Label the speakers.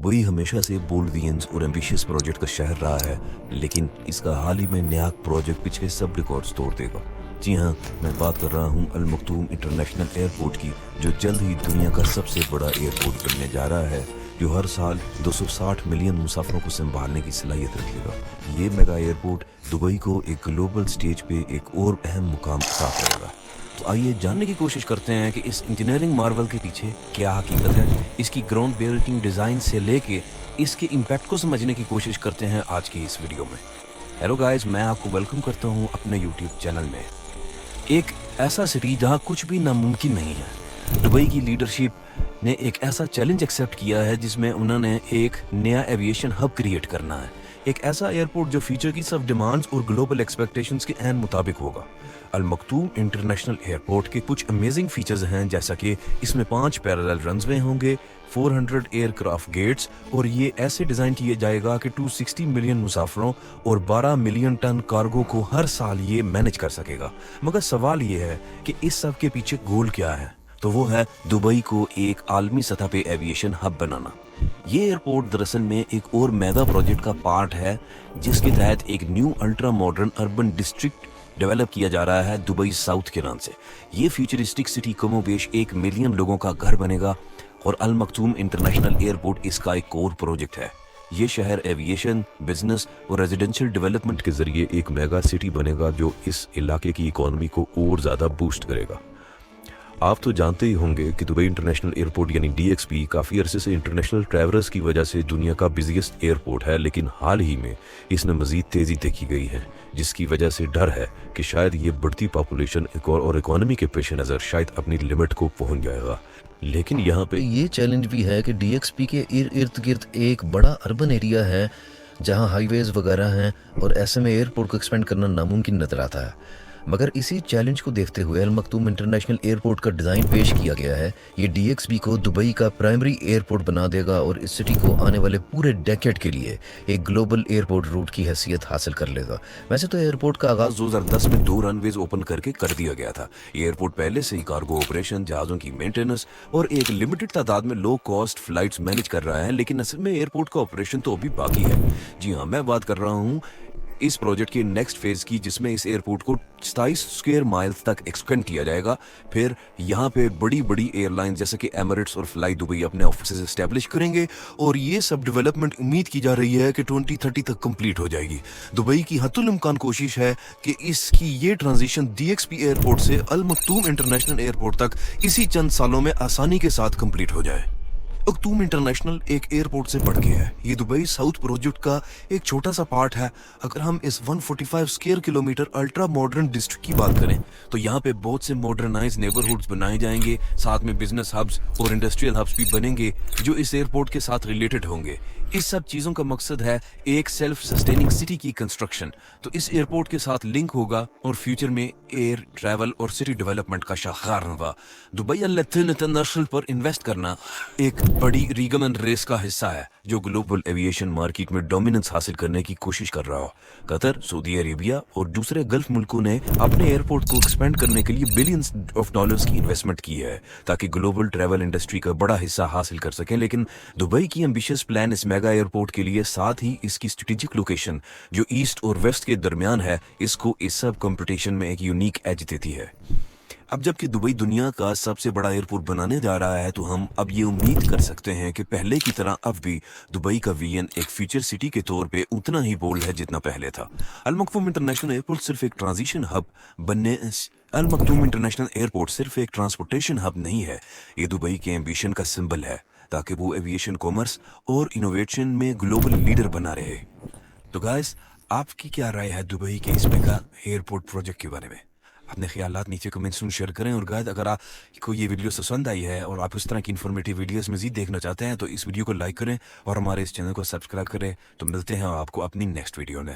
Speaker 1: Dubai हमेशा से bold visions और एम्बिशियस प्रोजेक्ट का शहर रहा है, लेकिन इसका हाल ही में नया प्रोजेक्ट पिछले सब रिकॉर्ड्स तोड़ देगा। जी हाँ, मैं बात कर रहा हूँ अल मखतूम इंटरनेशनल एयरपोर्ट की, जो जल्द ही दुनिया का सबसे बड़ा एयरपोर्ट बनने जा रहा है, जो हर साल 260 मिलियन मुसाफिरों को संभालने की सलाहियत रखेगा। ये मेगा एयरपोर्ट दुबई को एक ग्लोबल स्टेज पे एक और अहम मुकाम अता करेगा। तो आइए जानने की कोशिश करते हैं कि इस इंजीनियरिंग मार्वल के पीछे क्या हकीकत है। इसकी ग्राउंड ब्रेकिंग डिज़ाइन से लेके इसके इम्पैक्ट को समझने की कोशिश करते हैं आज की इस वीडियो में। हेलो गाइस, मैं आपको वेलकम करता हूं अपने यूट्यूब चैनल में। एक ऐसा सिटी जहां कुछ भी नामुमकिन नहीं है। दुबई की लीडरशिप ने एक ऐसा चैलेंज एक्सेप्ट किया है जिसमें उन्होंने एक नया एविएशन हब क्रिएट करना है। एक ऐसा एयरपोर्ट जो फ्यूचर की सब डिमांड्स और ग्लोबल एक्सपेक्टेशंस के एन मुताबिक होगा। अल मखतूम इंटरनेशनल एयरपोर्ट के कुछ अमेजिंग फीचर्स हैं, जैसा कि इसमें 5 पैरेलल रनवे होंगे, 400 एयरक्राफ्ट गेट्स, और ये ऐसे डिज़ाइन किया जाएगा कि 260 मिलियन मुसाफिरों और 12 मिलियन टन कार्गो को हर साल ये मैनेज कर सकेगा। मगर सवाल ये है कि इस सब के पीछे गोल क्या है? तो वो है दुबई को एक आलमी सतह पे एविएशन हब बनाना। ये एयरपोर्ट दरअसल में एक और मेगा प्रोजेक्ट का पार्ट है, जिसके तहत एक new ultra modern urban district develop किया जा रहा है दुबई साउथ के नाम से। ये फ्यूचरिस्टिक सिटी कमोबेश 1 मिलियन लोगों का घर बनेगा और अल मखतूम इंटरनेशनल एयरपोर्ट इसका एक कोर प्रोजेक्ट है। ये शहर एविएशन, बिजनेस और रेजिडेंशियल डेवलपमेंट के जरिए एक मेगा सिटी बनेगा, जो इस इलाके की इकोनॉमी को और ज़्यादा बूस्ट करेगा। आप तो जानते ही होंगे कि दुबई इंटरनेशनल एयरपोर्ट यानी DXP काफ़ी अरसे से इंटरनेशनल ट्रैवलर्स की वजह से दुनिया का बिजिएस्ट एयरपोर्ट है, लेकिन हाल ही में इसमें मज़ीद तेज़ी देखी गई है, जिसकी वजह से डर है कि शायद ये बढ़ती पॉपुलेशन और इकोनॉमी के पेश नज़र शायद अपनी लिमिट को पहुंच जाएगा। लेकिन यहाँ पे ये चैलेंज भी है कि DXP के इर्द गिर्द एक बड़ा अर्बन एरिया है जहाँ हाईवेज वगैरह हैं, और ऐसे में एयरपोर्ट को एक्सपेंड करना नामुमकिन नजर आता है। मगर इसी चैलेंज को देखते हुए अल मखतूम इंटरनेशनल एयरपोर्ट का डिज़ाइन पेश किया गया है। ये DXP को दुबई का प्राइमरी एयरपोर्ट बना देगा और इस सिटी को आने वाले पूरे डेकेड के लिए एक ग्लोबल एयरपोर्ट रूट की हैसियत हासिल कर लेगा। वैसे तो एयरपोर्ट का आगाज 2010 में 2 रनवेज ओपन करके कर दिया गया था। एयरपोर्ट पहले से ही कार्गो ऑपरेशन, जहाज़ों की मेंटेनेंस और एक लिमिटेड तादाद में लो कॉस्ट फ्लाइट्स मैनेज कर रहा है, लेकिन असल में एयरपोर्ट का ऑपरेशन तो अभी बाकी है। जी हाँ, मैं बात कर रहा हूँ इस प्रोजेक्ट के नेक्स्ट फेज की, जिसमें इस एयरपोर्ट को 27 स्क्वायर माइल्स तक एक्सटेंड किया जाएगा। फिर यहाँ पे बड़ी बड़ी एयरलाइन जैसे कि एमिरेट्स और फ्लाई दुबई अपने ऑफिसेज एस्टेब्लिश करेंगे, और ये सब डेवलपमेंट उम्मीद की जा रही है कि 2030 तक कंप्लीट हो जाएगी। दुबई की हतुल इम्कान कोशिश है कि इसकी ये ट्रांजिशन DXP एयरपोर्ट से अल मखतूम इंटरनेशनल एयरपोर्ट तक इसी चंद सालों में आसानी के साथ कंप्लीट हो जाए। मखतूम इंटरनेशनल एक एयरपोर्ट से बढ़ के है। ये दुबई साउथ प्रोजेक्ट का एक छोटा सा पार्ट है। अगर हम इस 145 square kilometre ultra modern district की बात करें, तो यहाँ पे बहुत से मॉडर्नाइज नेबरहुड्स बनाए जाएंगे, साथ में बिजनेस हब्स और इंडस्ट्रियल हब्स भी बनेंगे जो इस एयरपोर्ट के साथ रिलेटेड होंगे। इस सब चीज़ों का मकसद है एक सेल्फ सस्टेनिंग सिटी की कंस्ट्रक्शन। तो इस एयरपोर्ट के साथ लिंक होगा और फ्यूचर में एयर ट्रैवल और सिटी डेवलपमेंट का शाखार होगा। दुबई इंटरनेशनल पर इन्वेस्ट करना एक बड़ी रीगमन रेस का हिस्सा है, जो ग्लोबल एविएशन मार्केट में डोमिनेंस हासिल करने की कोशिश कर रहा हो। कतर, सऊदी अरेबिया और दूसरे गल्फ मुल्कों ने अपने एयरपोर्ट को एक्सपेंड करने के लिए बिलियंस ऑफ डॉलर्स की इन्वेस्टमेंट की है, ताकि ग्लोबल ट्रैवल इंडस्ट्री का बड़ा हिस्सा हासिल कर सकें। लेकिन दुबई की एम्बिशियस प्लान इस मेगा एयरपोर्ट के लिए, साथ ही इसकी स्ट्रेटेजिक लोकेशन जो ईस्ट और वेस्ट के दरमियान है, इसको इस सब कंपटीशन में एक यूनिक एज देती है। अब जबकि दुबई दुनिया का सबसे बड़ा एयरपोर्ट बनाने जा रहा है, तो हम अब ये उम्मीद कर सकते हैं कि पहले की तरह अब भी दुबई का विजन एक फ्यूचर सिटी के तौर पे उतना ही बोल्ड है जितना पहले था। अल मखतूम इंटरनेशनल एयरपोर्ट सिर्फ एक ट्रांजिशन हब बनने अल मखतूम इंटरनेशनल एयरपोर्ट सिर्फ एक ट्रांसपोर्टेशन हब नहीं है, ये दुबई के एम्बिशन का सिंबल है, ताकि वो एविएशन, कॉमर्स और इनोवेशन में ग्लोबल लीडर बना रहे। तो गाइस, आपकी क्या राय है दुबई के इस मेगा एयरपोर्ट प्रोजेक्ट के बारे में? अपने ख्यालात नीचे कमेंट्स में शेयर करें। और गाइस, अगर आपको ये वीडियो पसंद आई है और आप इस तरह की इन्फॉर्मेटिव वीडियोस मज़ीद देखना चाहते हैं, तो इस वीडियो को लाइक करें और हमारे इस चैनल को सब्सक्राइब करें। तो मिलते हैं आपको अपनी नेक्स्ट वीडियो में।